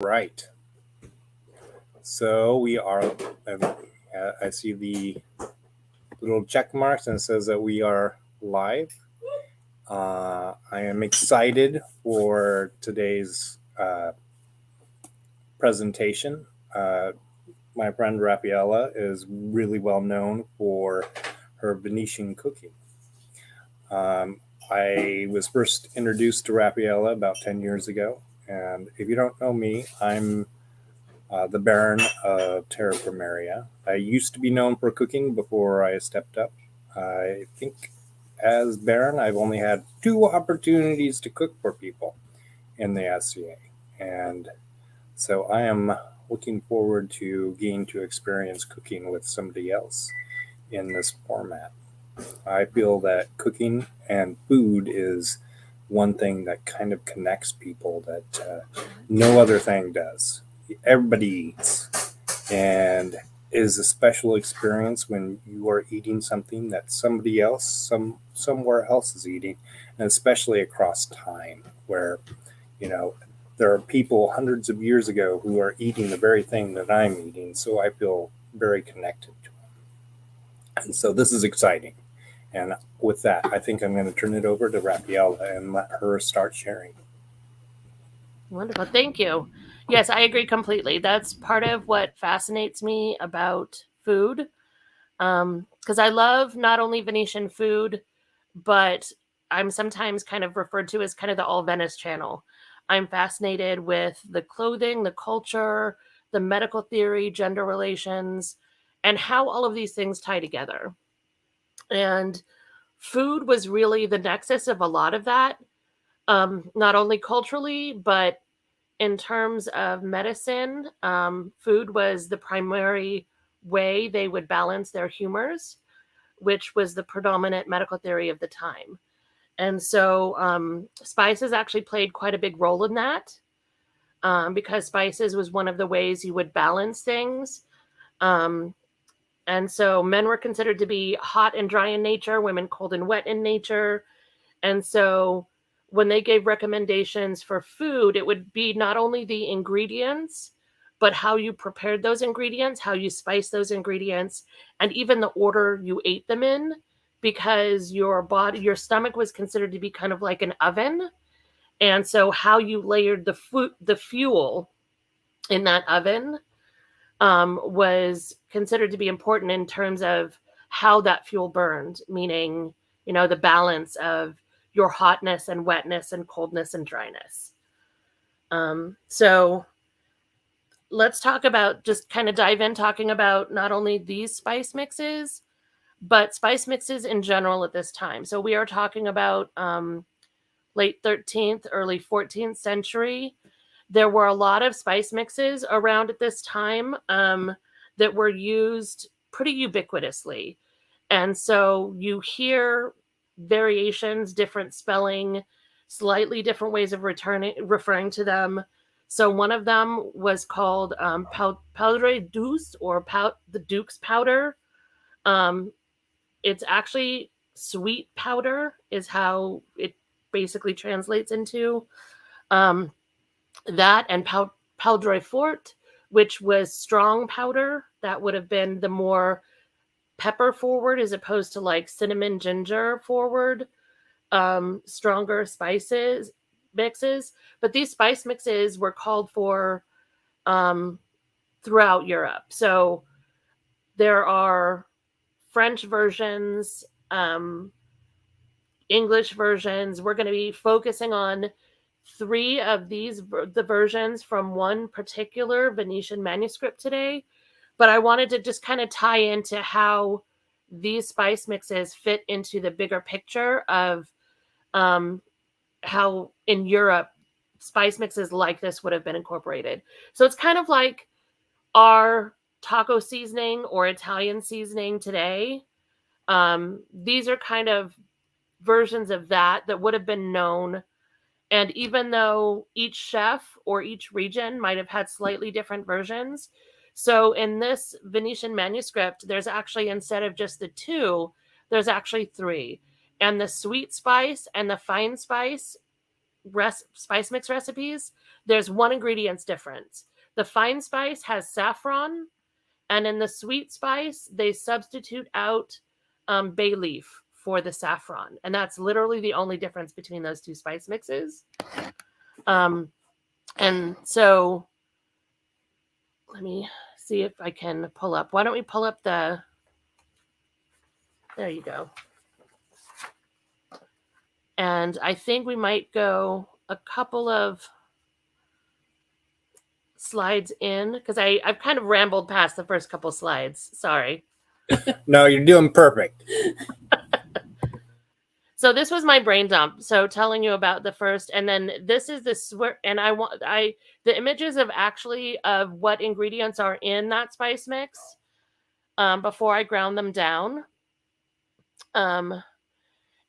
Right. So we are. I see the little check marks and it says that we are live. I am excited for today's presentation. My friend Raffaella is really well known for her Venetian cooking. I was first introduced to Raffaella about 10 years ago. And if you don't know me, I'm the Baron of Terra Pomaria. I used to be known for cooking before I stepped up. I think as Baron, I've only had 2 opportunities to cook for people in the SCA. And so I am looking forward to getting to experience cooking with somebody else in this format. I feel that cooking and food is one thing that kind of connects people that no other thing does. Everybody eats, and it is a special experience when you are eating something that somebody else, somewhere else is eating, and especially across time, where you know there are people hundreds of years ago who are eating the very thing that I'm eating. So I feel very connected to them, and so this is exciting. And with that, I think I'm going to turn it over to Raffaella and let her start sharing. Wonderful. Thank you. Yes, I agree completely. That's part of what fascinates me about food. Because I love not only Venetian food, but I'm sometimes kind of referred to as kind of the all Venice channel. I'm fascinated with the clothing, the culture, the medical theory, gender relations, and how all of these things tie together. And food was really the nexus of a lot of that, not only culturally, but in terms of medicine, food was the primary way they would balance their humors, which was the predominant medical theory of the time. And so spices actually played quite a big role in that, because spices was one of the ways you would balance things. Um, and so men were considered to be hot and dry in nature, women cold and wet in nature. And so when they gave recommendations for food, it would be not only the ingredients, but how you prepared those ingredients, how you spiced those ingredients, and even the order you ate them in, because your body, your stomach was considered to be kind of like an oven. And so how you layered the fuel in that oven was considered to be important in terms of how that fuel burned, meaning, the balance of your hotness and wetness and coldness and dryness. So let's talk about, just kind of dive in talking about not only these spice mixes, but spice mixes in general at this time. So we are talking about late 13th, early 14th century. There were a lot of spice mixes around at this time that were used pretty ubiquitously. And so you hear variations, different spelling, slightly different ways of referring to them. So one of them was called powder douce, or the Duke's powder. Um, it's actually sweet powder, is how it basically translates into. Um, that and poudre fort, which was strong powder. That would have been the more pepper forward, as opposed to like cinnamon ginger forward, stronger spices mixes. But these spice mixes were called for um, throughout Europe. So there are French versions, English versions. We're going to be focusing on 3 of the versions from one particular Venetian manuscript today. But I wanted to just kind of tie into how these spice mixes fit into the bigger picture of um, how in Europe spice mixes like this would have been incorporated. So it's kind of like our taco seasoning or Italian seasoning today. These are kind of versions of that would have been known. And even though each chef or each region might have had slightly different versions, so in this Venetian manuscript, there's actually, instead of just the 2, there's actually 3. And the sweet spice and the fine spice spice mix recipes, there's one ingredient's difference. The fine spice has saffron, and in the sweet spice, they substitute out bay leaf for the saffron. And that's literally the only difference between those two spice mixes. And so let me see if I can pull up. Why don't we pull up the... There you go. And I think we might go a couple of slides in, because I've kind of rambled past the first couple slides. Sorry. No, you're doing perfect. So this was my brain dump. So telling you about the first, and then this is the and the images of what ingredients are in that spice mix before I ground them down. And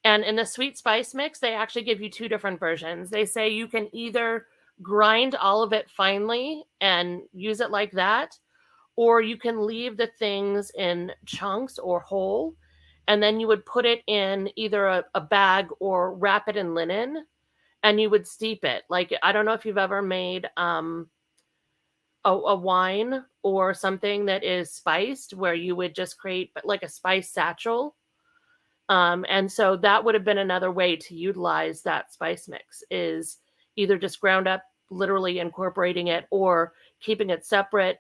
in the sweet spice mix, they actually give you two different versions. They say you can either grind all of it finely and use it like that, or you can leave the things in chunks or whole, and then you would put it in either a bag or wrap it in linen, and you would steep it. Like, I don't know if you've ever made a wine or something that is spiced, where you would just create like a spice satchel. And so that would have been another way to utilize that spice mix, is either just ground up, literally incorporating it, or keeping it separate,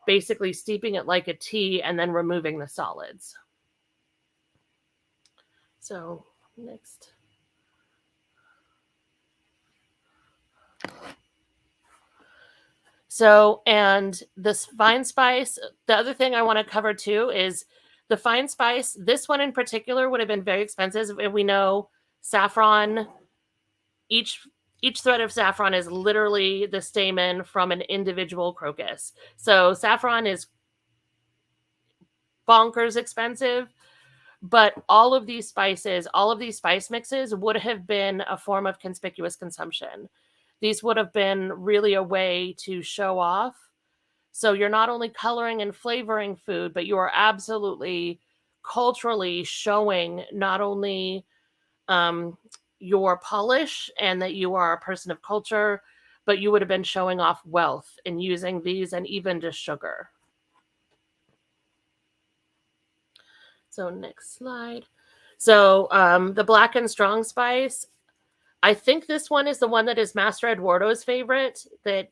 basically steeping it like a tea and then removing the solids. So next. So, and this fine spice, the other thing I want to cover too is the fine spice. This one in particular would have been very expensive. And we know saffron, each thread of saffron is literally the stamen from an individual crocus. So saffron is bonkers expensive, but all of these spice mixes would have been a form of conspicuous consumption. These would have been really a way to show off. So you're not only coloring and flavoring food, but you are absolutely culturally showing not only your polish and that you are a person of culture, but you would have been showing off wealth in using these, and even just sugar. So next slide. So the black and strong spice, I think this one is the one that is Master Eduardo's favorite. That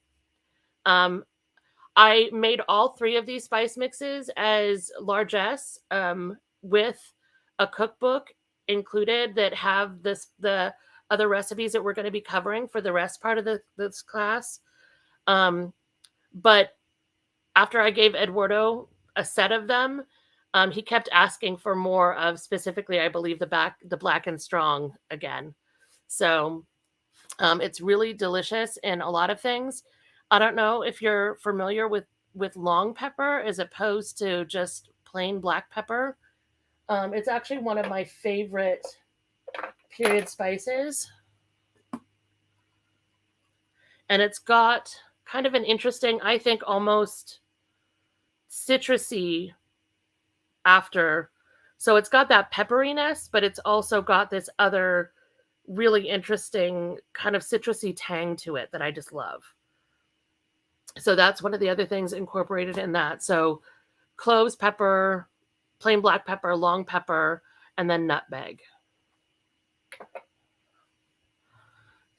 I made all three of these spice mixes as largesse with a cookbook included that have the other recipes that we're going to be covering for the rest part of this class. But after I gave Eduardo a set of them, he kept asking for more of, specifically, I believe, the black and strong again. So it's really delicious in a lot of things. I don't know if you're familiar with long pepper as opposed to just plain black pepper. It's actually one of my favorite period spices. And it's got kind of an interesting, I think, almost citrusy after. So it's got that pepperiness, but it's also got this other really interesting kind of citrusy tang to it that I just love. So that's one of the other things incorporated in that. So cloves, pepper, plain black pepper, long pepper, and then nutmeg.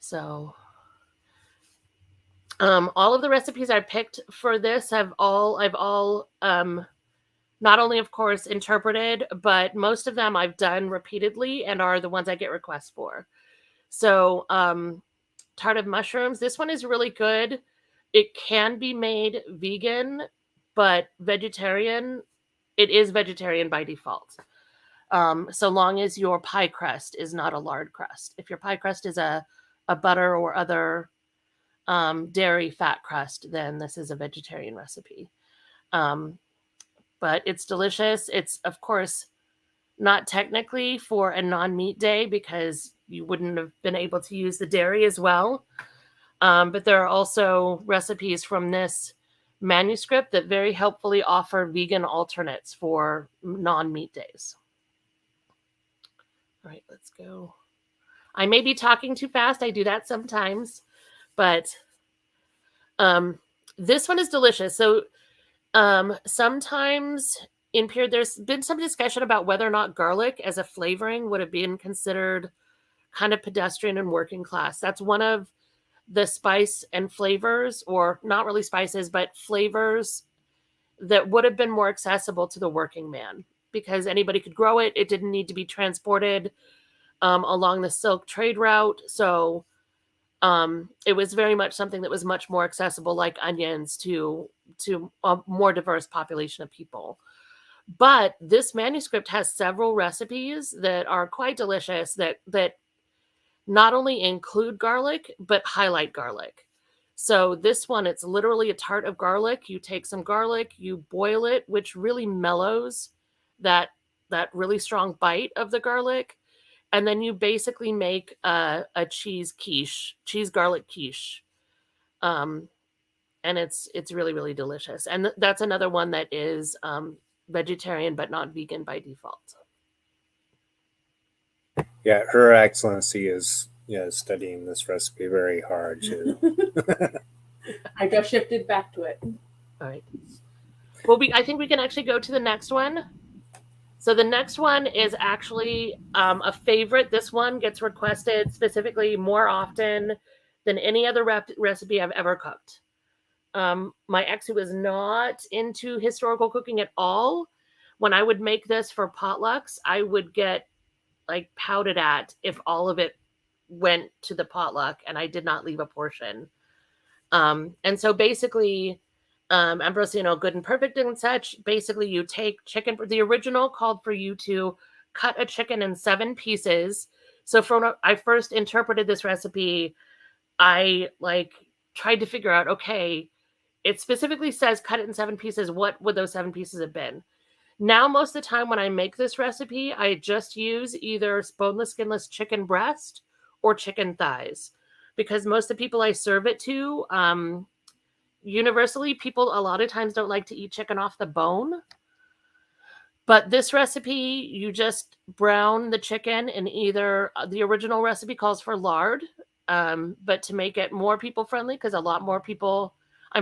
So all of the recipes I picked for this I've all not only, of course, interpreted, but most of them I've done repeatedly and are the ones I get requests for. So tart of mushrooms, this one is really good. It can be made vegan, but vegetarian. It is vegetarian by default. So long as your pie crust is not a lard crust. If your pie crust is a butter or other dairy fat crust, then this is a vegetarian recipe. But it's delicious. It's, of course, not technically for a non-meat day because you wouldn't have been able to use the dairy as well. But there are also recipes from this manuscript that very helpfully offer vegan alternates for non-meat days. All right, let's go. I may be talking too fast. I do that sometimes, but This one is delicious. So sometimes in period, there's been some discussion about whether or not garlic as a flavoring would have been considered kind of pedestrian and working class. That's one of the spice and flavors, or not really spices, but flavors that would have been more accessible to the working man because anybody could grow it. It didn't need to be transported along the silk trade route. So it was very much something that was much more accessible, like onions, to a more diverse population of people. But this manuscript has several recipes that are quite delicious that not only include garlic but highlight garlic. So this one, it's literally a tart of garlic. You take some garlic, you boil it, which really mellows that really strong bite of the garlic, and then you basically make a cheese quiche, cheese garlic quiche. Um, and it's really really delicious. And that's another one that is vegetarian but not vegan by default. Yeah, Her Excellency is studying this recipe very hard too. I just shifted back to it. All right. Well, I think we can actually go to the next one. So the next one is actually a favorite. This one gets requested specifically more often than any other recipe I've ever cooked. My ex, who was not into historical cooking at all, when I would make this for potlucks, I would get like pouted at if all of it went to the potluck and I did not leave a portion. And so basically, Ambrosino, Good and Perfect and such, basically you take chicken. The original called for you to cut a chicken in 7 pieces. So when I first interpreted this recipe, I tried to figure out, okay, it specifically says cut it in 7 pieces. What would those 7 pieces have been? Now, most of the time when I make this recipe, I just use either boneless, skinless chicken breast or chicken thighs, because most of the people I serve it to, universally, people a lot of times don't like to eat chicken off the bone. But this recipe, you just brown the chicken in either the original recipe calls for lard, but to make it more people friendly, because I'm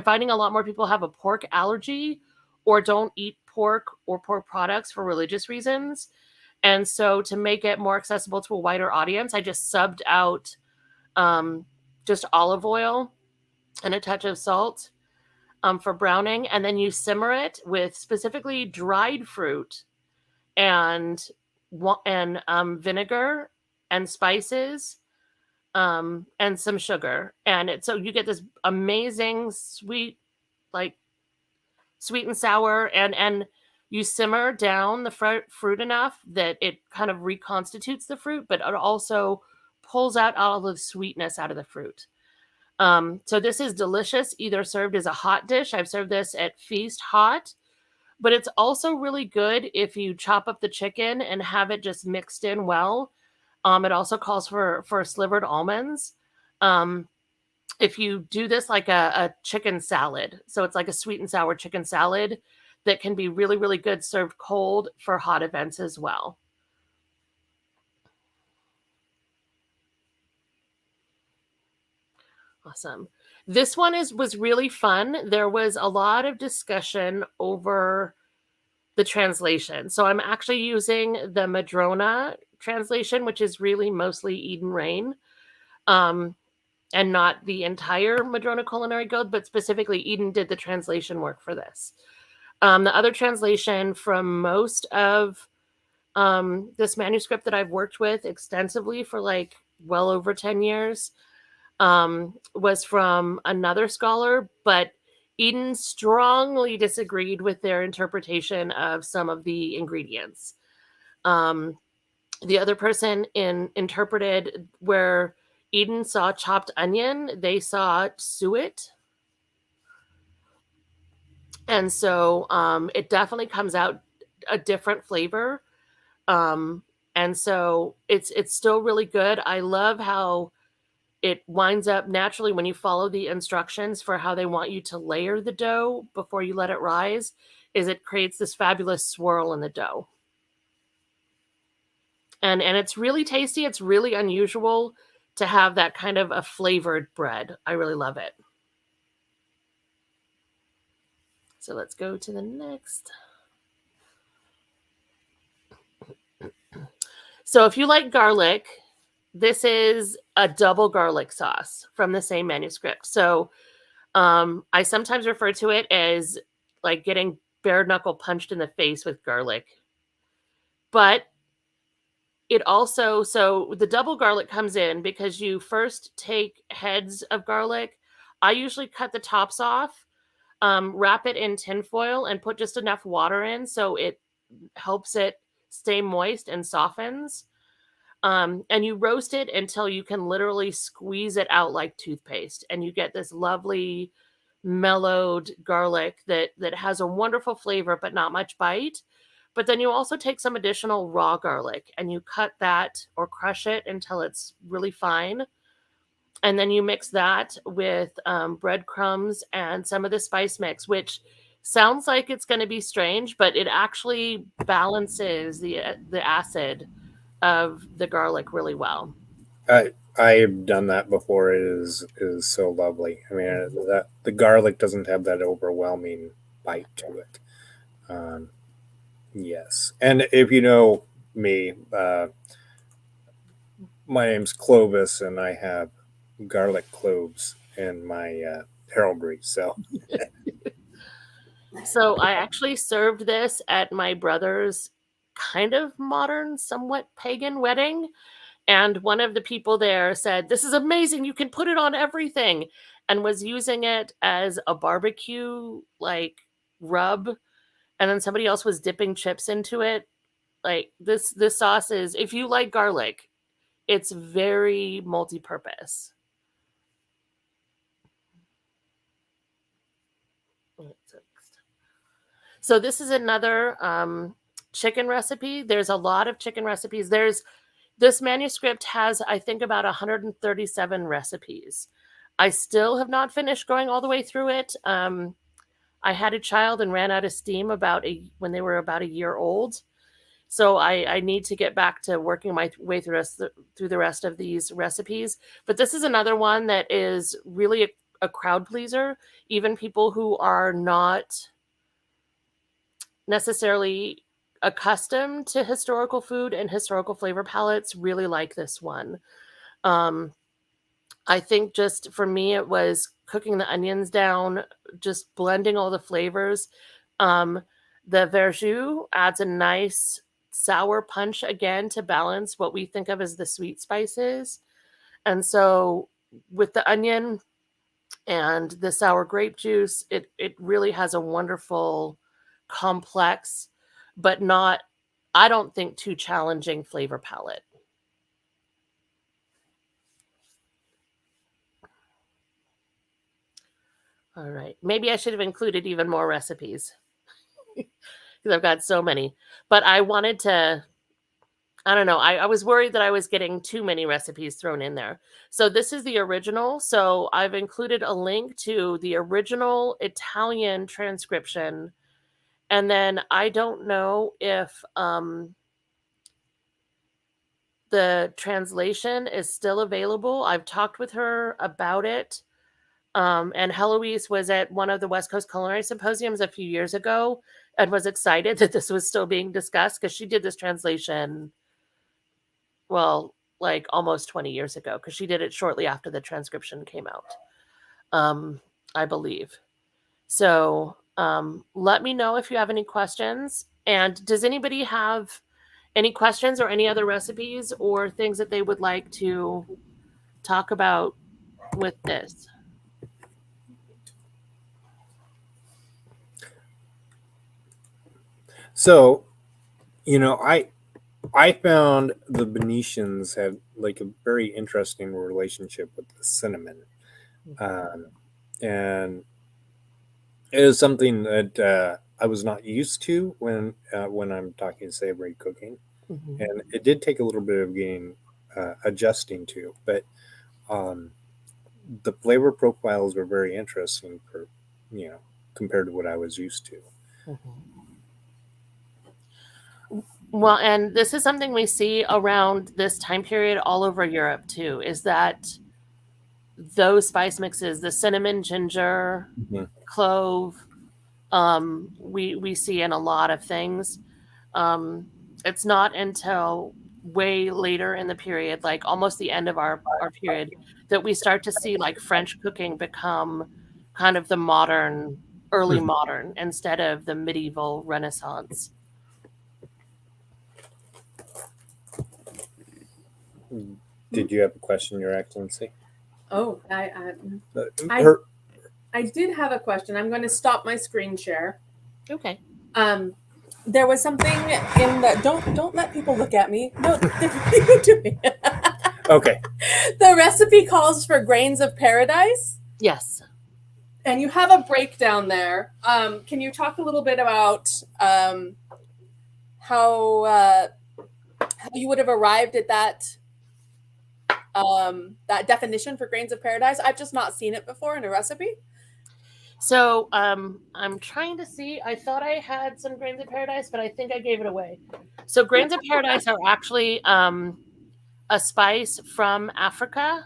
finding a lot more people have a pork allergy or don't eat pork or pork products for religious reasons. And so to make it more accessible to a wider audience, I just subbed out just olive oil and a touch of salt for browning. And then you simmer it with specifically dried fruit and vinegar and spices and some sugar. And so you get this amazing sweet, like sweet and sour, and you simmer down the fruit enough that it kind of reconstitutes the fruit, but it also pulls out all of the sweetness out of the fruit. So this is delicious, either served as a hot dish. I've served this at feast hot, but it's also really good if you chop up the chicken and have it just mixed in well. It also calls for slivered almonds. If you do this like a chicken salad, so it's like a sweet and sour chicken salad that can be really, really good served cold for hot events as well. Awesome. This one was really fun. There was a lot of discussion over the translation. So I'm actually using the Madrona translation, which is really mostly Eden Rain. And not the entire Madrona Culinary Guild, but specifically Eden did the translation work for this. The other translation from most of this manuscript that I've worked with extensively for like well over 10 years was from another scholar, but Eden strongly disagreed with their interpretation of some of the ingredients. The other person interpreted where Eden saw chopped onion, they saw suet. And so it definitely comes out a different flavor. And so it's still really good. I love how it winds up naturally when you follow the instructions for how they want you to layer the dough before you let it rise, is it creates this fabulous swirl in the dough. And it's really tasty. It's really unusual to have that kind of a flavored bread. I really love it. So let's go to the next. So if you like garlic, this is a double garlic sauce from the same manuscript. So I sometimes refer to it as like getting bare knuckle punched in the face with garlic. But it also, so the double garlic comes in because you first take heads of garlic. I usually cut the tops off, wrap it in tinfoil, and put just enough water in so it helps it stay moist and softens. And you roast it until you can literally squeeze it out like toothpaste, and you get this lovely mellowed garlic that has a wonderful flavor but not much bite. But then you also take some additional raw garlic and you cut that or crush it until it's really fine. And then you mix that with breadcrumbs and some of the spice mix, which sounds like it's going to be strange, but it actually balances the acid of the garlic really well. I've done that before. It is so lovely. I mean, that the garlic doesn't have that overwhelming bite to it. Yes, and if you know me, my name's Clovis, and I have garlic cloves in my heraldry. So So I actually served this at my brother's kind of modern, somewhat pagan wedding. And one of the people there said, "This is amazing. You can put it on everything," and was using it as a barbecue like rub. And then somebody else was dipping chips into it. Like this sauce is, if you like garlic, it's very multi-purpose. So this is another chicken recipe. There's a lot of chicken recipes. This manuscript has, I think, about 137 recipes. I still have not finished going all the way through it. I had a child and ran out of steam when they were about a year old. So I need to get back to working my way through the rest of these recipes. But this is another one that is really a crowd pleaser. Even people who are not necessarily accustomed to historical food and historical flavor palettes really like this one. I think just for me, it was cooking the onions down, just blending all the flavors. The verjus adds a nice sour punch again to balance what we think of as the sweet spices. And so with the onion and the sour grape juice, it really has a wonderful, complex, but not, I don't think, too challenging flavor palette. All right. Maybe I should have included even more recipes because I've got so many. But I wanted to, I don't know. I was worried that I was getting too many recipes thrown in there. So this is the original. So I've included a link to the original Italian transcription. And then I don't know if the translation is still available. I've talked with her about it. And Heloise was at one of the West Coast Culinary Symposiums a few years ago and was excited that this was still being discussed because she did this translation, well, like almost 20 years ago, because she did it shortly after the transcription came out, I believe. So let me know if you have any questions. And does anybody have any questions or any other recipes or things that they would like to talk about with this? So, I found the Venetians have like a very interesting relationship with the cinnamon, and it is something that I was not used to when I'm talking savory cooking, and it did take a little bit of getting adjusting to, but the flavor profiles were very interesting for compared to what I was used to. Well, and this is something we see around this time period all over Europe too, is that those spice mixes, the cinnamon, ginger, clove, we see in a lot of things. It's not until way later in the period, like almost the end of our period, that we start to see like French cooking become kind of the modern, early modern instead of the medieval Renaissance. Did you have a question, Your Excellency? Oh, Her- I did have a question. I'm going to stop my screen share. Okay. There was something in the don't let people look at me. No, they're doing it. okay. The recipe calls for grains of paradise, Yes. and you have a breakdown there. Can you talk a little bit about how you would have arrived at that definition for grains of paradise? I've just not seen it before in a recipe. So I'm trying to see. I thought I had some grains of paradise, but I think I gave it away. So grains of paradise are actually a spice from Africa.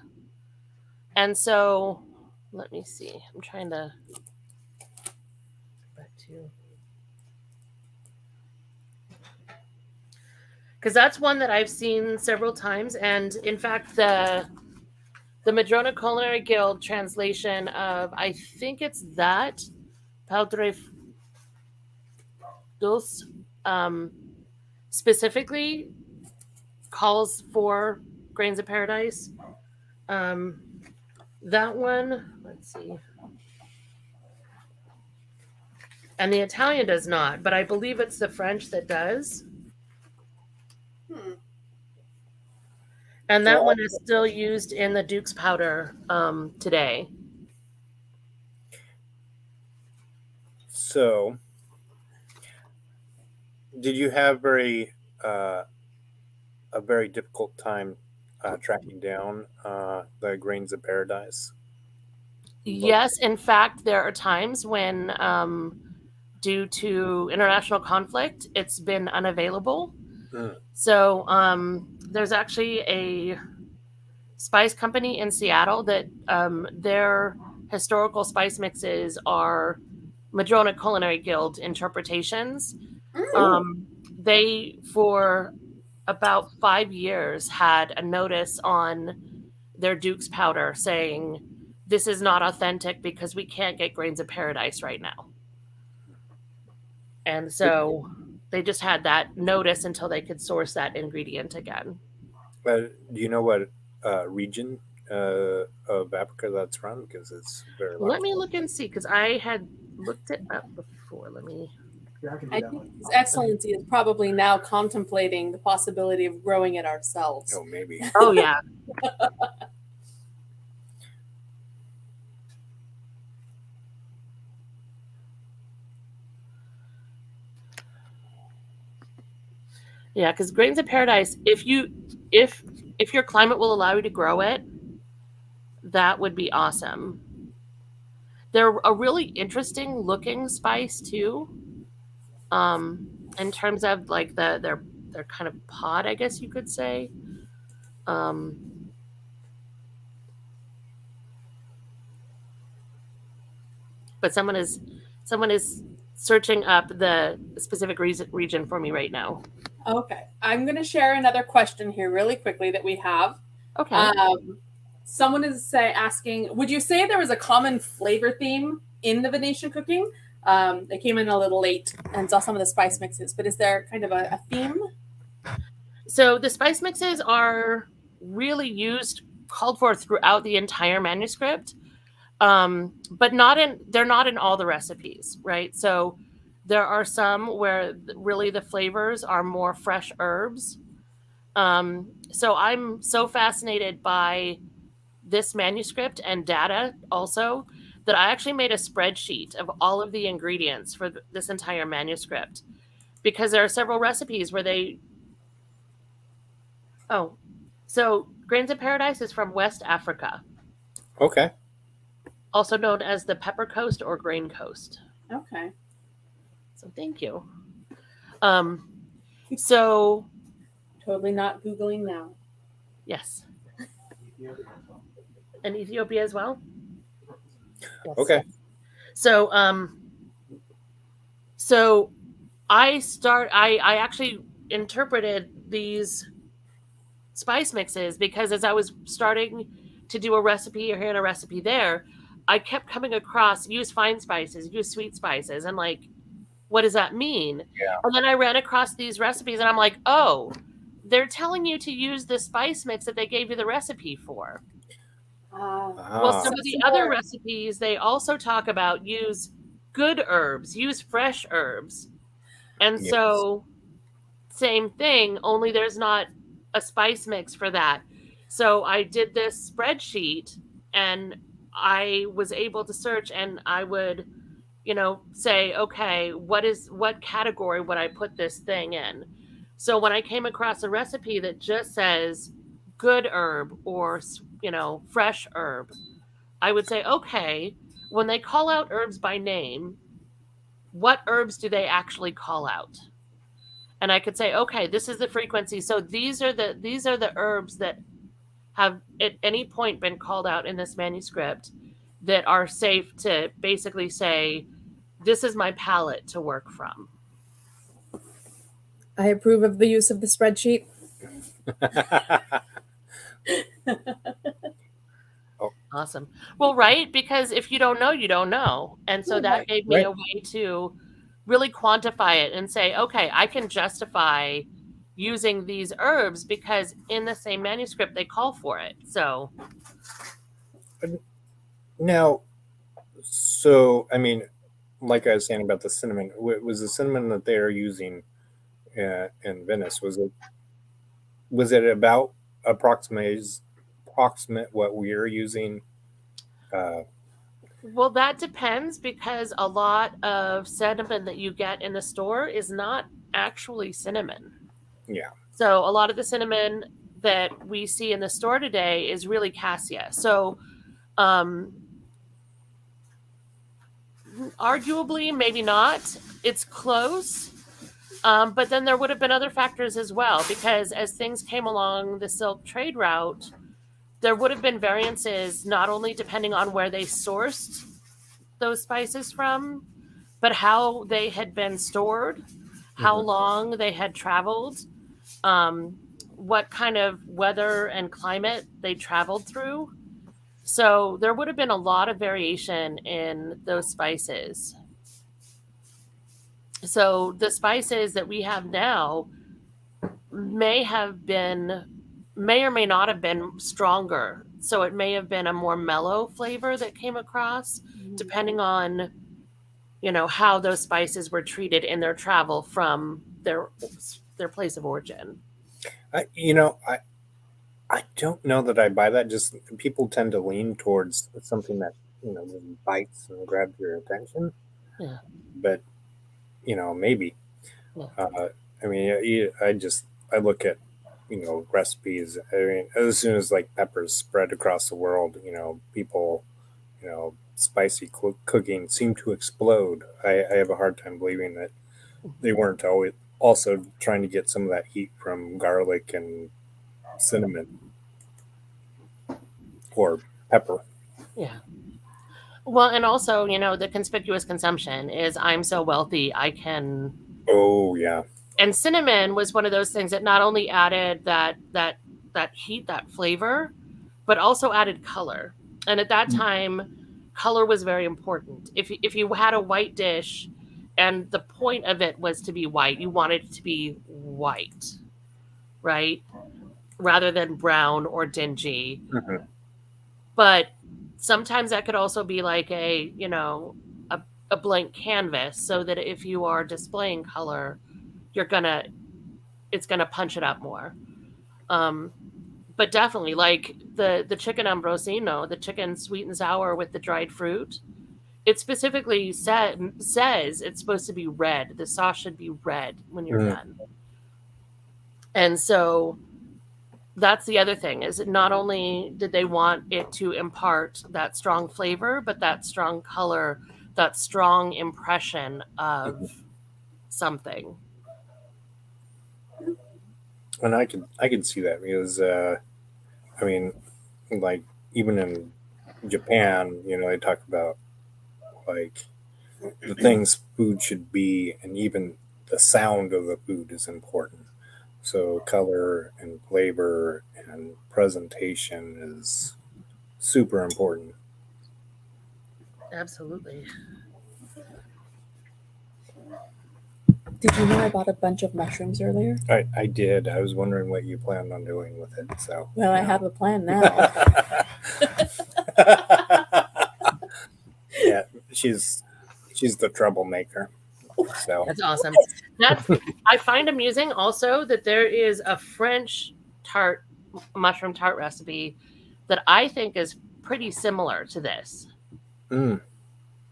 And so let me see. I'm trying to back to, because that's one that I've seen several times. And in fact, the Madrona Culinary Guild translation of, I think it's that Padre Dulce, specifically calls for grains of paradise. That one, let's see. And the Italian does not, but I believe it's the French that does. And that one is still used in the Duke's powder today. So, did you have a very difficult time tracking down the grains of paradise? Yes, in fact, there are times when, due to international conflict, it's been unavailable. So there's actually a spice company in Seattle that their historical spice mixes are Madrona Culinary Guild interpretations. They, for about 5 years, had a notice on their Duke's powder saying, this is not authentic because we can't get grains of paradise right now. And so they just had that notice until they could source that ingredient again. Do you know what region of Africa that's from? Because it's very large. Let me look and see, because I had looked it up before. Let me. I think His Excellency is probably now contemplating the possibility of growing it ourselves. Oh, maybe. Oh, yeah. Yeah, because grains of paradise, if your climate will allow you to grow it, that would be awesome. They're a really interesting looking spice too. In terms of like their kind of pod, I guess you could say. But someone is searching up the specific region for me right now. Okay, I'm going to share another question here really quickly that we have. Okay. Someone is asking, would you say there was a common flavor theme in the Venetian cooking? They came in a little late and saw some of the spice mixes, but is there kind of a theme? So the spice mixes are really called for throughout the entire manuscript, but they're not in all the recipes, right? So there are some where really the flavors are more fresh herbs. So I'm so fascinated by this manuscript and data also that I actually made a spreadsheet of all of the ingredients for this entire manuscript, because there are several recipes where so grains of paradise is from West Africa. Okay. Also known as the Pepper Coast or Grain Coast. Okay. So thank you. So totally not Googling now. Yes. And Ethiopia as well? Yes. Okay. So So I actually interpreted these spice mixes because as I was starting to do a recipe here and a recipe there, I kept coming across use fine spices, use sweet spices, and like, what does that mean? Yeah. And then I ran across these recipes and I'm like, oh, they're telling you to use the spice mix that they gave you the recipe for. Well, Ah, some of the other recipes, they also talk about use good herbs, use fresh herbs. And yes. so, same thing, only there's not a spice mix for that. So, I did this spreadsheet and I was able to search and I would, say, okay, what category would I put this thing in? So, when I came across a recipe that just says good herb or, fresh herb, I would say, okay, when they call out herbs by name, what herbs do they actually call out? And I could say, okay, this is the frequency. So these are the herbs that have at any point been called out in this manuscript that are safe to basically say, this is my palette to work from. I approve of the use of the spreadsheet. Awesome. Well, right, because if you don't know, you don't know. And so that gave me a way to really quantify it and say, okay, I can justify using these herbs because in the same manuscript they call for it. So Now, so I mean, like I was saying about the cinnamon, was the cinnamon that they are using in Venice, was it about approximate what we're using? well, that depends because a lot of cinnamon that you get in the store is not actually cinnamon. Yeah. So a lot of the cinnamon that we see in the store today is really cassia. So arguably, maybe not. It's close. But then there would have been other factors as well, because as things came along the silk trade route, there would have been variances not only depending on where they sourced those spices from, but how they had been stored, how long they had traveled, what kind of weather and climate they traveled through. So there would have been a lot of variation in those spices. So the spices that we have now may or may not have been stronger. So it may have been a more mellow flavor that came across, depending on, how those spices were treated in their travel from their place of origin. I don't know that I buy that. Just people tend to lean towards something that just bites and grabs your attention. Yeah. But maybe. Yeah. I mean, I look at recipes. I mean, as soon as like peppers spread across the world, people, spicy cooking seem to explode. I have a hard time believing that they weren't always also trying to get some of that heat from garlic and cinnamon or pepper. Yeah. Well, and also, the conspicuous consumption is I'm so wealthy, I can. Oh yeah. And cinnamon was one of those things that not only added that heat, that flavor, but also added color. And at that time, color was very important. If you had a white dish and the point of it was to be white, you wanted it to be white, right? Rather than brown or dingy. Mm-hmm. But sometimes that could also be like a blank canvas, so that if you are displaying color, it's gonna punch it up more. But definitely, like the chicken ambrosino, the chicken sweet and sour with the dried fruit, it specifically says it's supposed to be red. The sauce should be red when you're done. And so that's the other thing, is not only did they want it to impart that strong flavor, but that strong color, that strong impression of something. And I could see that because I mean, like even in Japan, they talk about like the things food should be, and even the sound of the food is important. So color and flavor and presentation is super important. Absolutely. Did you know I bought a bunch of mushrooms earlier? I did. I was wondering what you planned on doing with it. So Well, I have a plan now. Yeah, she's the troublemaker. So That's awesome. That's I find amusing also that there is a French mushroom tart recipe that I think is pretty similar to this. mm,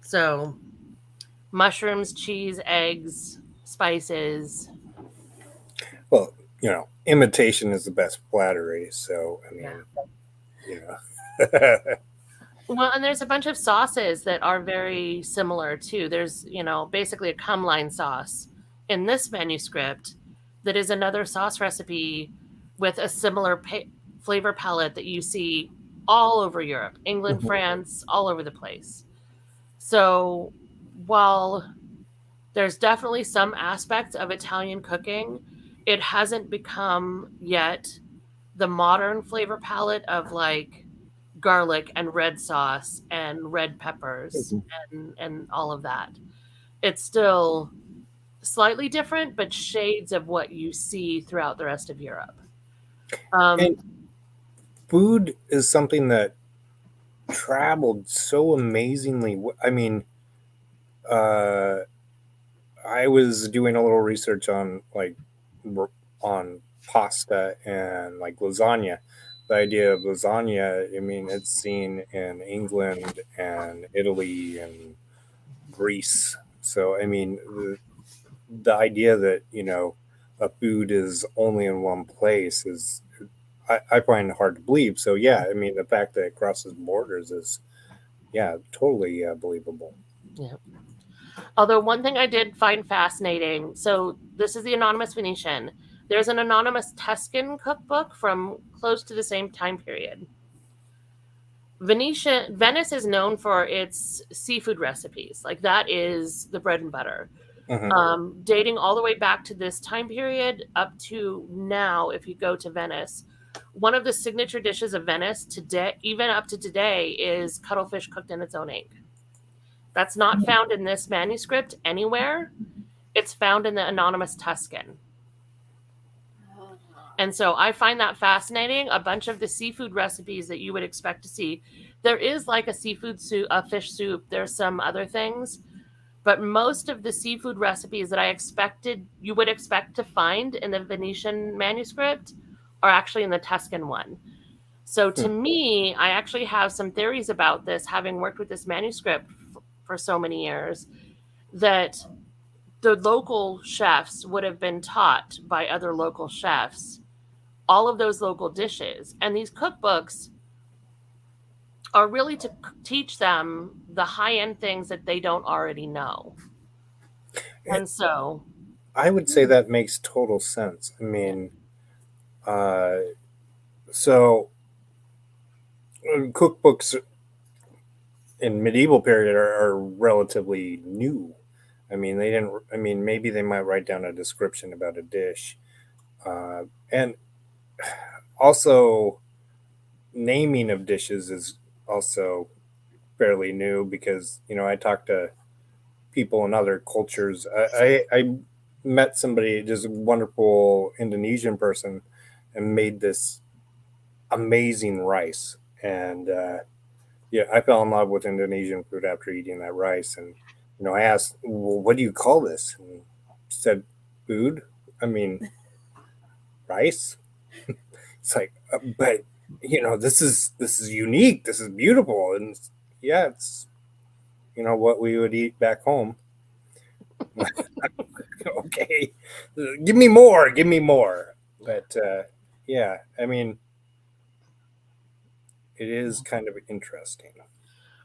So mushrooms, cheese, eggs, spices. well, imitation is the best flattery. So I mean, Well, and there's a bunch of sauces that are very similar too. There's, basically a cumline sauce in this manuscript that is another sauce recipe with a similar flavor palette that you see all over Europe, England, Mhm. France, all over the place. So while there's definitely some aspects of Italian cooking, it hasn't become yet the modern flavor palette of like garlic and red sauce and red peppers and all of that. It's still slightly different, but shades of what you see throughout the rest of Europe. And food is something that traveled so amazingly. I mean, uh, I was doing a little research on on pasta and like lasagna. The idea of lasagna, I mean, it's seen in England and Italy and Greece. So, I mean, the idea that, a food is only in one place is, I find it hard to believe. So, yeah, I mean, the fact that it crosses borders is, yeah, totally believable. Yeah. Although one thing I did find fascinating, so this is the Anonymous Venetian. There's an anonymous Tuscan cookbook from close to the same time period. Venice is known for its seafood recipes. Like that is the bread and butter. Dating all the way back to this time period up to now, if you go to Venice, one of the signature dishes of Venice today, even up to today, is cuttlefish cooked in its own ink. That's not found in this manuscript anywhere. It's found in the Anonymous Tuscan. And so I find that fascinating. A bunch of the seafood recipes that you would expect to see, there is like a seafood soup, a fish soup, there's some other things, but most of the seafood recipes that you would expect to find in the Venetian manuscript are actually in the Tuscan one. So to me, I actually have some theories about this, having worked with this manuscript for so many years, that the local chefs would have been taught by other local chefs all of those local dishes. And these cookbooks are really to teach them the high-end things that they don't already know. And so I would say that makes total sense. I mean, so cookbooks in medieval period are relatively new. I mean, they didn't. I mean, maybe they might write down a description about a dish, and also naming of dishes is also fairly new because I talk to people in other cultures. I met somebody, just a wonderful Indonesian person, and made this amazing rice. And yeah, I fell in love with Indonesian food after eating that rice. And I asked, "Well, what do you call this?" And he said, "Food." I mean, rice. It's like, but this is unique. This is beautiful, and yeah, it's what we would eat back home. Okay, give me more, give me more. But yeah, I mean, it is kind of interesting.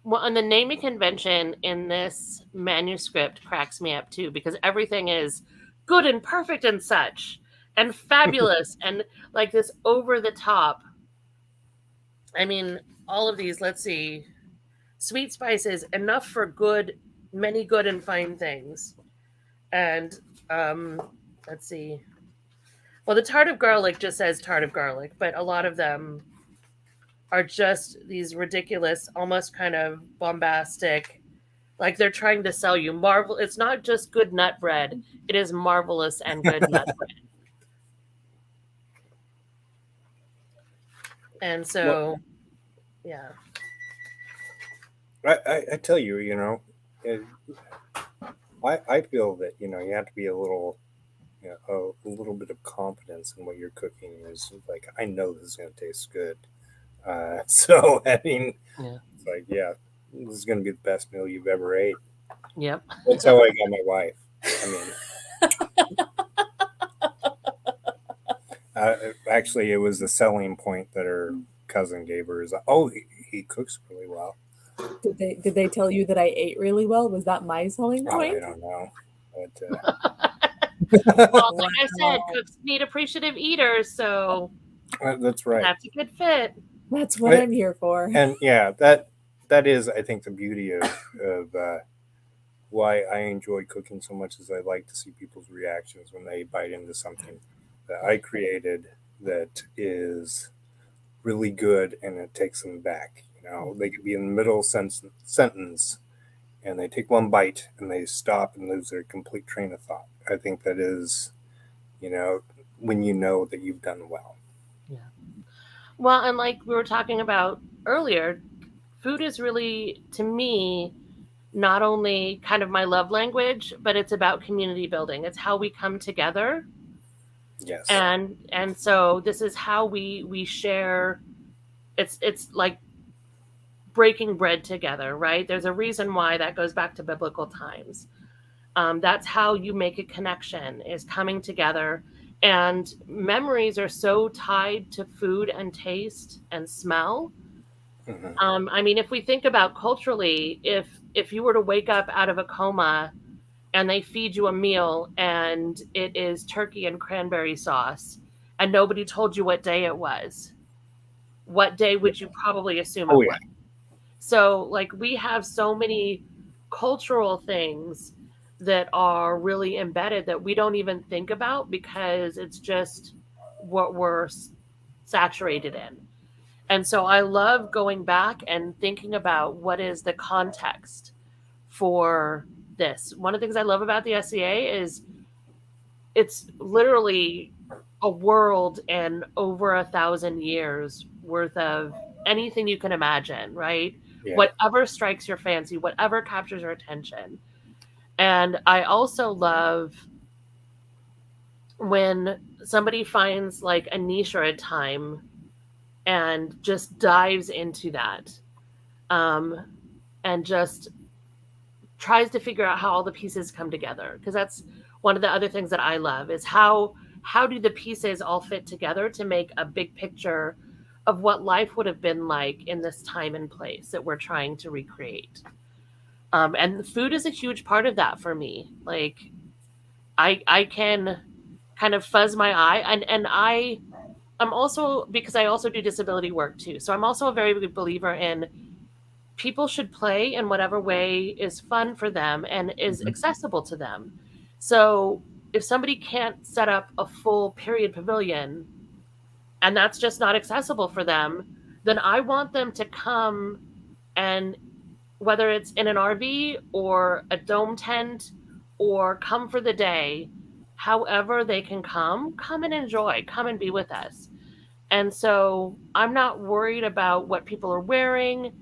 well, and the naming convention in this manuscript cracks me up too, because everything is good and perfect and such, and fabulous, and like this over the top. I mean, all of these, let's see, sweet spices, enough for good many good and fine things. And let's see. Well, the tart of garlic just says tart of garlic, but a lot of them are just these ridiculous, almost kind of bombastic, like they're trying to sell you marvel. It's not just good nut bread; it is marvelous and good nut bread. And so, yeah, I tell you, I feel that you have to be a little a little bit of confidence in what you're cooking. Is like I know this is going to taste good. So I mean, yeah, it's like this is going to be the best meal you've ever ate. yep. That's how I got my wife. I mean, actually, it was the selling point that her cousin gave her. Is oh, he cooks really well. Did they tell you that I ate really well? Was that my selling point? I don't know. Well, like I said, cooks need appreciative eaters, so that's right. That's a good fit. That's what I'm here for. And that is, I think, the beauty of why I enjoy cooking so much is I like to see people's reactions when they bite into something that I created that is really good and it takes them back. They could be in the middle sentence and they take one bite and they stop and lose their complete train of thought. I think that is, when you know that you've done well. Yeah. Well, and like we were talking about earlier, food is really, to me, not only kind of my love language, but it's about community building. It's how we come together. Yes. And so this is how we share. It's like breaking bread together, right? There's a reason why that goes back to biblical times. That's how you make a connection, is coming together. And memories are so tied to food and taste and smell. Mm-hmm. I mean, if we think about culturally, if you were to wake up out of a coma and they feed you a meal and it is turkey and cranberry sauce and nobody told you what day it was, what day would you probably assume it was? So, like, we have so many cultural things that are really embedded that we don't even think about because it's just what we're saturated in. And so I love going back and thinking about what is the context for this. One of the things I love about the SCA is it's literally a world and over 1,000 years worth of anything you can imagine, right? Yeah. Whatever strikes your fancy, whatever captures your attention. And I also love when somebody finds like a niche or a time and just dives into that, and just tries to figure out how all the pieces come together. Because that's one of the other things that I love is how do the pieces all fit together to make a big picture of what life would have been like in this time and place that we're trying to recreate. And food is a huge part of that for me. Like I can kind of fuzz my eye and I'm also, because I also do disability work too. So I'm also a very big believer in people should play in whatever way is fun for them and is accessible to them. So if somebody can't set up a full period pavilion and that's just not accessible for them, then I want them to come, and whether it's in an RV or a dome tent or come for the day, however they can come and enjoy, come and be with us. And so I'm not worried about what people are wearing,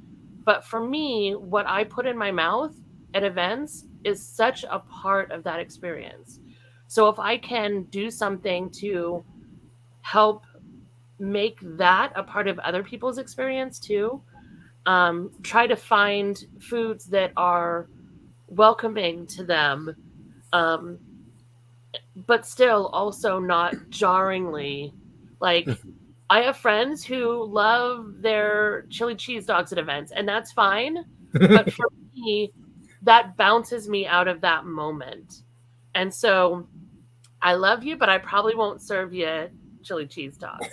but for me, what I put in my mouth at events is such a part of that experience. So if I can do something to help make that a part of other people's experience too, try to find foods that are welcoming to them, but still also not jarringly. Like, I have friends who love their chili cheese dogs at events, and that's fine. But for me, that bounces me out of that moment. And so I love you, but I probably won't serve you chili cheese dogs.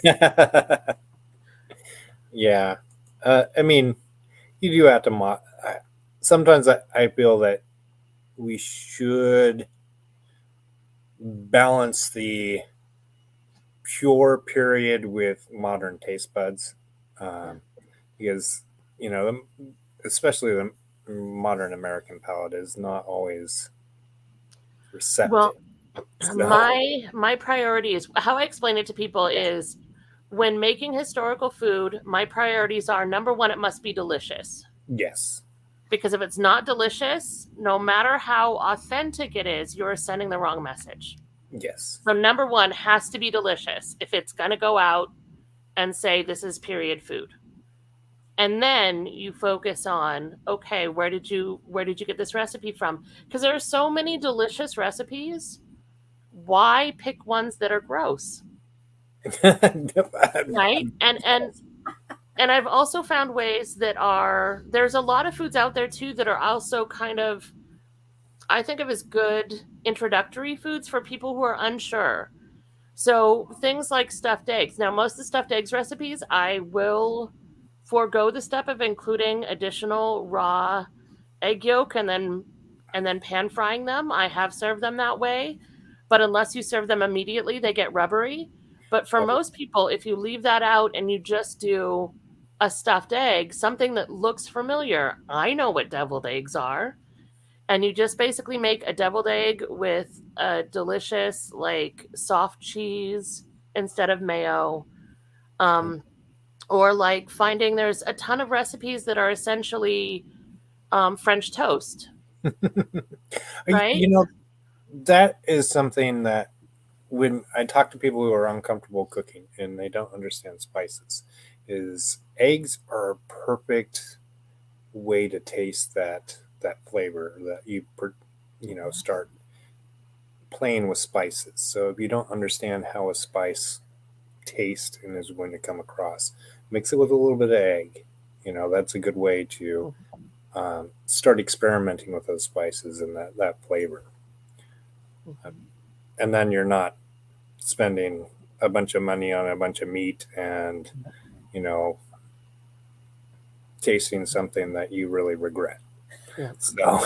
Yeah. I mean, you do have to sometimes I feel that we should balance the pure period with modern taste buds, because especially the modern American palate is not always receptive. Well, So, my priority is how I explain it to people is when making historical food, my priorities are number one, it must be delicious. yes, Because if it's not delicious, no matter how authentic it is, you're sending the wrong message. yes, So number one has to be delicious if it's going to go out and say this is period food. And then you focus on, okay, where did you get this recipe from? Because there are so many delicious recipes. Why pick ones that are gross? Right? And I've also found ways that are there's a lot of foods out there too that are also kind of I think of as good introductory foods for people who are unsure. So things like stuffed eggs. Now, most of the stuffed eggs recipes, I will forego the step of including additional raw egg yolk and then pan frying them. I have served them that way, but unless you serve them immediately, they get rubbery. But for most people, if you leave that out and you just do a stuffed egg, something that looks familiar, I know what deviled eggs are. And you just basically make a deviled egg with a delicious, like soft cheese instead of mayo. Or like finding there's a ton of recipes that are essentially French toast, right? That is something that when I talk to people who are uncomfortable cooking and they don't understand spices, is eggs are a perfect way to taste that flavor that you start playing with spices. So if you don't understand how a spice tastes and is going to come across, mix it with a little bit of egg. That's a good way to start experimenting with those spices and that flavor. And then you're not spending a bunch of money on a bunch of meat and tasting something that you really regret. Yeah. So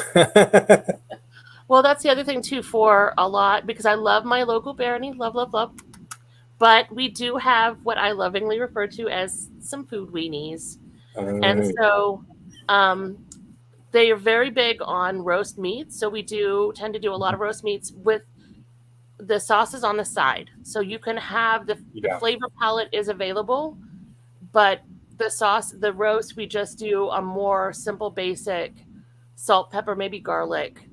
Well, that's the other thing too for a lot because I love my local Barony, love, love, love. But we do have what I lovingly refer to as some food weenies. And so they are very big on roast meats. So we do tend to do a lot of roast meats with the sauces on the side. So you can have the flavor palette is available, but the roast, we just do a more simple, basic salt, pepper, maybe garlic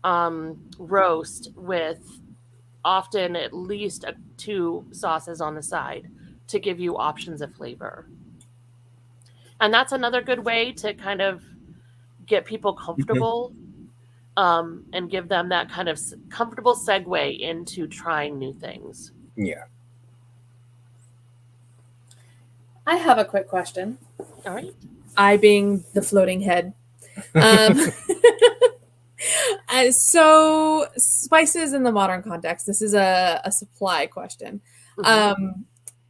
roast with often at least 2 sauces on the side to give you options of flavor. And that's another good way to kind of get people comfortable and give them that kind of comfortable segue into trying new things. Yeah. I have a quick question. All right. I being the floating head. So spices in the modern context, this is a supply question.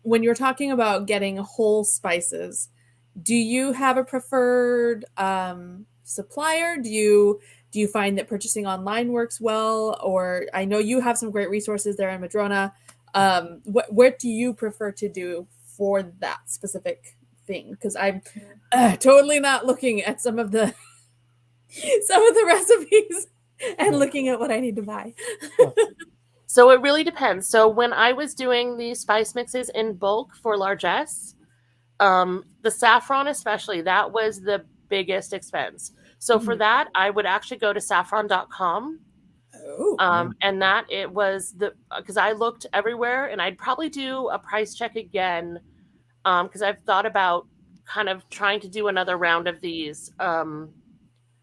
When you're talking about getting whole spices, do you have a preferred supplier? Do you find that purchasing online works well? Or I know you have some great resources there in Madrona. What do you prefer to do for that specific thing? Because I'm totally not looking at some of the recipes and looking at what I need to buy. So it really depends. So when I was doing the spice mixes in bulk for largesse, the saffron especially, that was the biggest expense. So for that, I would actually go to saffron.com. And that it was because I looked everywhere and I'd probably do a price check again because I've thought about kind of trying to do another round of these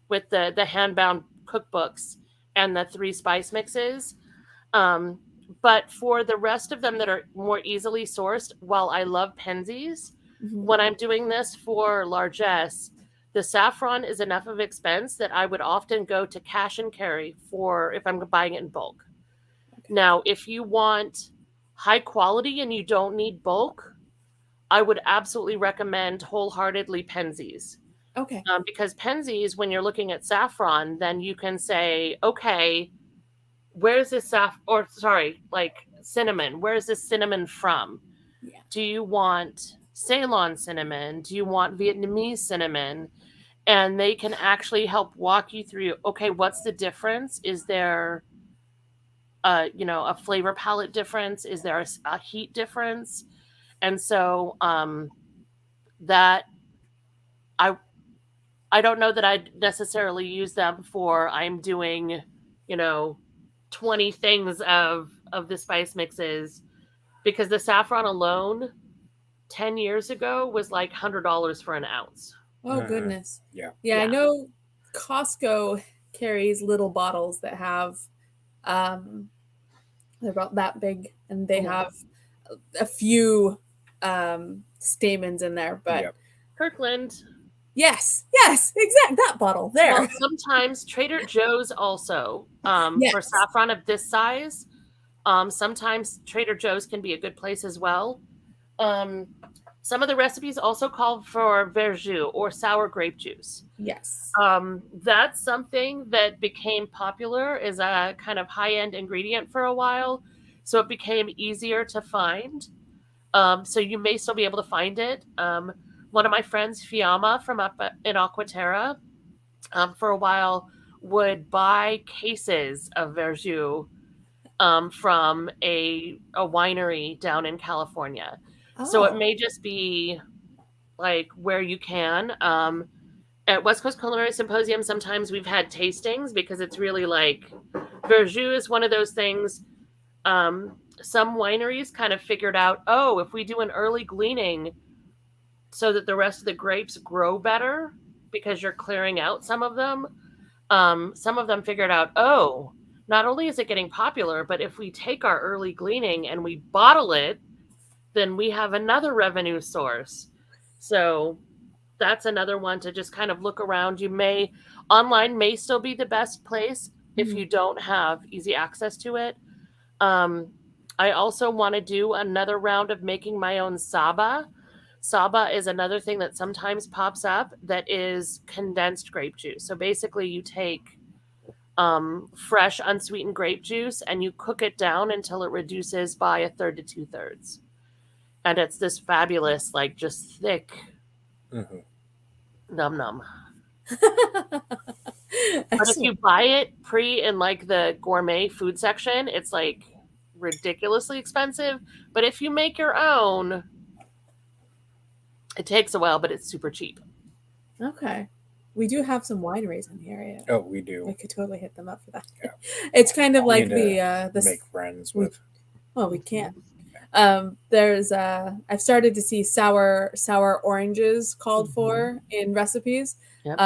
with the hand-bound cookbooks and the 3 spice mixes. But for the rest of them that are more easily sourced, while I love Penzies, when I'm doing this for largesse, the saffron is enough of expense that I would often go to cash and carry for if I'm buying it in bulk. Okay. Now, if you want high quality and you don't need bulk, I would absolutely recommend wholeheartedly Penzies Okay. Because Penzies, when you're looking at saffron, then you can say, okay, where's this like cinnamon? Where's this cinnamon from? Yeah. Do you want Ceylon cinnamon? Do you want Vietnamese cinnamon? And they can actually help walk you through, okay, what's the difference? Is there a flavor palette difference? Is there a heat difference? And so that I I don't know that I'd necessarily use them for I'm doing, 20 things of the spice mixes, because the saffron alone 10 years ago was like $100 for an ounce. Oh Mhm. goodness. Yeah. Yeah, I Yeah. know Costco carries little bottles that have they're about that big, and they Yeah. have a few stamens in there, but Yep. Kirkland. yes, exact that bottle there. Well, sometimes Trader Joe's also for Yes. saffron of this size. Sometimes Trader Joe's can be a good place as well. Some of the recipes also call for verjus or sour grape juice. Yes. That's something that became popular as a kind of high-end ingredient for a while, so it became easier to find. So you may still be able to find it. One of my friends, Fiamma from up in Aquaterra, for a while would buy cases of verjus from a winery down in California. So it Oh. may just be like where you can. At West Coast Culinary Symposium, sometimes we've had tastings because it's really like verjus is one of those things. Some wineries kind of figured out, oh, if we do an early gleaning so that the rest of the grapes grow better because you're clearing out some of them. Some of them figured out, oh, not only is it getting popular, but if we take our early gleaning and we bottle it, then we have another revenue source. So that's another one to just kind of look around. Online may still be the best place if you don't have easy access to it. I also want to do another round of making my own saba. Saba is another thing that sometimes pops up that is condensed grape juice. So basically, you take fresh, unsweetened grape juice and you cook it down until it reduces by 1/3 to 2/3. And it's this fabulous, like just thick, Mhm. num num. But if you Excellent. buy it pre in like the gourmet food section, it's like ridiculously expensive. But if you make your own, it takes a while, but it's super cheap. Okay. We do have some wineries in the area. Oh, we I do. could totally hit them up for that. Yeah. It's kind of We like need the Make friends we- with. well, we can't. There's I've started to see sour oranges called for in recipes. Yep.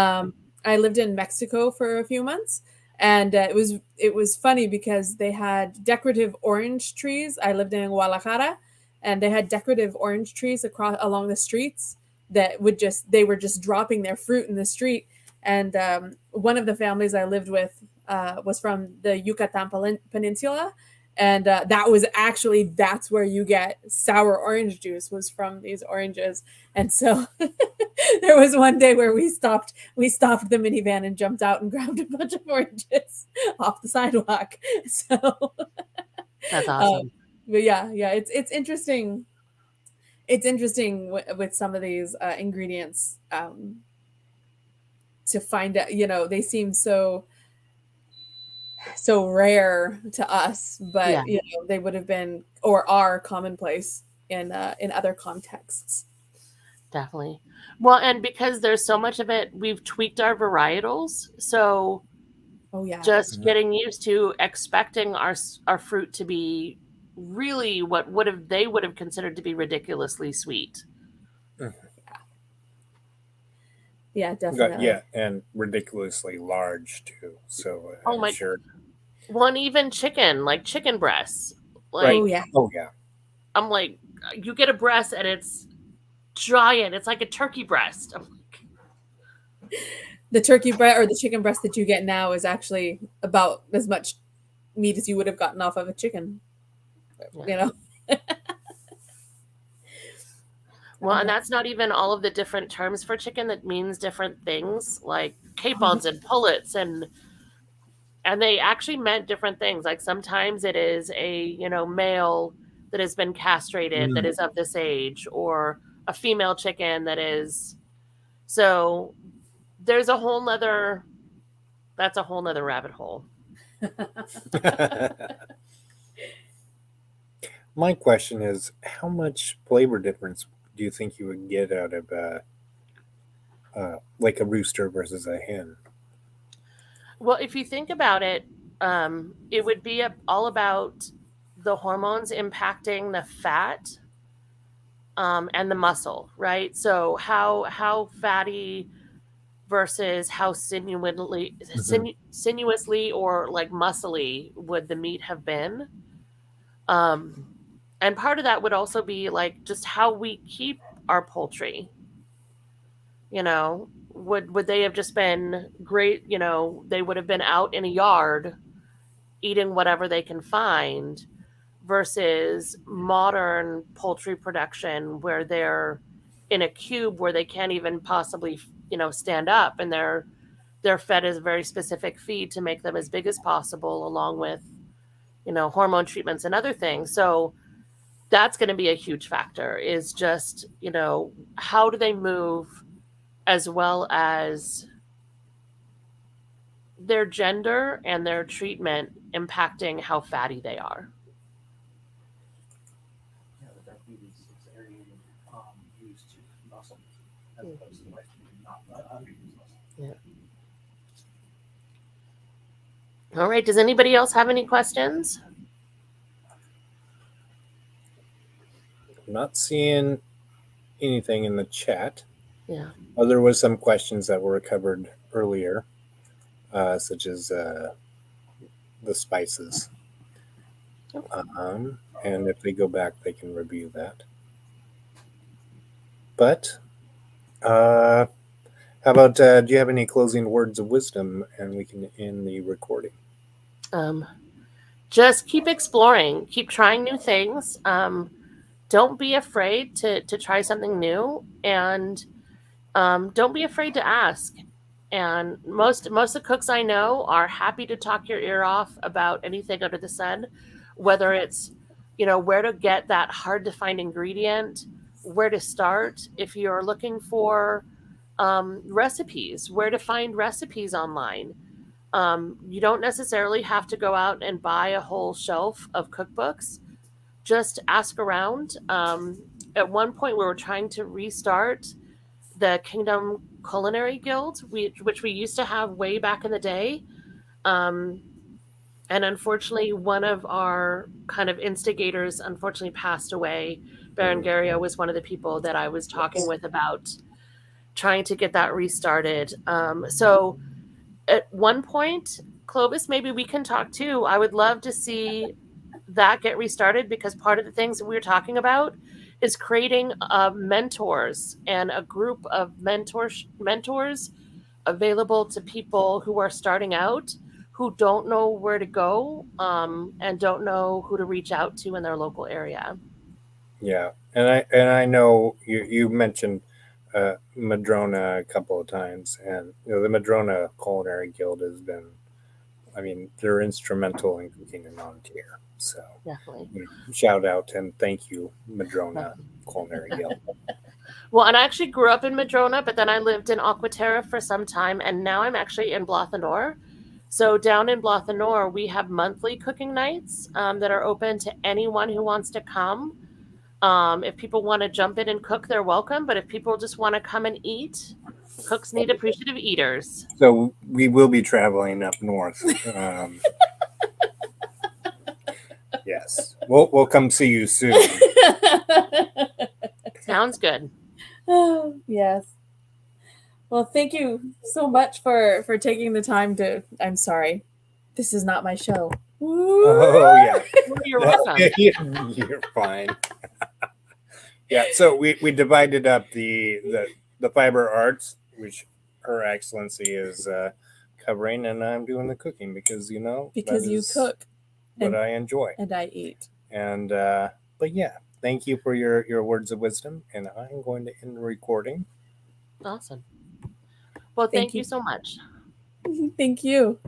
I lived in Mexico for a few months, and it was funny because they had decorative orange trees. I lived in Guadalajara, and they had decorative orange trees along the streets that they were just dropping their fruit in the street. And one of the families I lived with was from the Yucatan Peninsula, and that's where you get sour orange juice, was from these oranges. And so there was one day where we stopped the minivan and jumped out and grabbed a bunch of oranges off the sidewalk. So That's awesome. but yeah, it's interesting. It's interesting with some of these ingredients to find out. They seem so rare to us, but Yeah. they would have been or are commonplace in other contexts. Definitely. Well, and because there's so much of it, we've tweaked our varietals. So Oh yeah. just Mhm. getting used to expecting our fruit to be really what they would have considered to be ridiculously sweet. Yeah, definitely. Yeah, and ridiculously large too. So Oh my- sure. One even chicken, like chicken breasts. Like Right. Oh yeah. Oh yeah. I'm like, you get a breast and it's giant. It's like a turkey breast. I'm like, The turkey breast or the chicken breast that you get now is actually about as much meat as you would have gotten off of a chicken. Yeah. You know. Well, and that's not even all of the different terms for chicken that means different things, like capons and pullets, and they actually meant different things. Like sometimes it is a, male that has been castrated that is of this age, or a female chicken that is. So there's a whole nother, that's a whole nother rabbit hole. My question is, how much flavor difference do you think you would get out of like a rooster versus a hen? Well, if you think about it, it would be all about the hormones impacting the fat and the muscle, right? So how fatty versus how sinuously or like muscly would the meat have been? And part of that would also be like just how we keep our poultry. Would they have just been great? They would have been out in a yard eating whatever they can find, versus modern poultry production where they're in a cube where they can't even possibly, stand up, and they're fed as a very specific feed to make them as big as possible, along with, hormone treatments and other things. So that's going to be a huge factor, is just, how do they move, as well as their gender and their treatment impacting how fatty they are. Yeah, but that food is area used to muscle as opposed to like not use muscle. Yeah. All right. Does anybody else have any questions? I'm not seeing anything in the chat. Yeah. Oh, there was some questions that were covered earlier, such as the spices. And if they go back, they can review that. But how about, do you have any closing words of wisdom, and we can end the recording? Just keep exploring, keep trying new things. Don't be afraid to try something new, and don't be afraid to ask. And most of the cooks I know are happy to talk your ear off about anything under the sun, whether it's, where to get that hard to find ingredient, where to start if you're looking for recipes, where to find recipes online. You don't necessarily have to go out and buy a whole shelf of cookbooks. Just ask around. At one point, we were trying to restart the Kingdom Culinary Guild, which we used to have way back in the day. And unfortunately, one of our kind of instigators unfortunately passed away. Baron Gario was one of the people that I was talking with about trying to get that restarted. So at one point, Clovis, maybe we can talk too. I would love to see that get restarted, because part of the things that we were talking about is creating mentors and a group of mentors available to people who are starting out, who don't know where to go, and don't know who to reach out to in their local area. Yeah, and I know you mentioned Madrona a couple of times, and the Madrona Culinary Guild has been, they're instrumental in cooking in Ontario. So Definitely. Shout out and thank you, Madrona Culinary Guild. Well, and I actually grew up in Madrona, but then I lived in Terra for some time, and now I'm actually in Blathanor. So down in Blathanor, we have monthly cooking nights that are open to anyone who wants to come. If people want to jump in and cook, they're welcome. But if people just want to come and eat, cooks need appreciative eaters. So we will be traveling up north. Yes, we'll come see you soon. Sounds good. Oh, yes. Well, thank you so much for taking the time to. I'm sorry, this is not my show. Oh yeah, You're welcome. You're fine. Yeah, so we divided up the fiber arts, which Her Excellency is covering, and I'm doing the cooking because because you cook what I enjoy, and I eat. and but yeah, thank you for your words of wisdom, and I'm going to end the recording. Awesome. Well, Thank thank you you. so much. Thank you.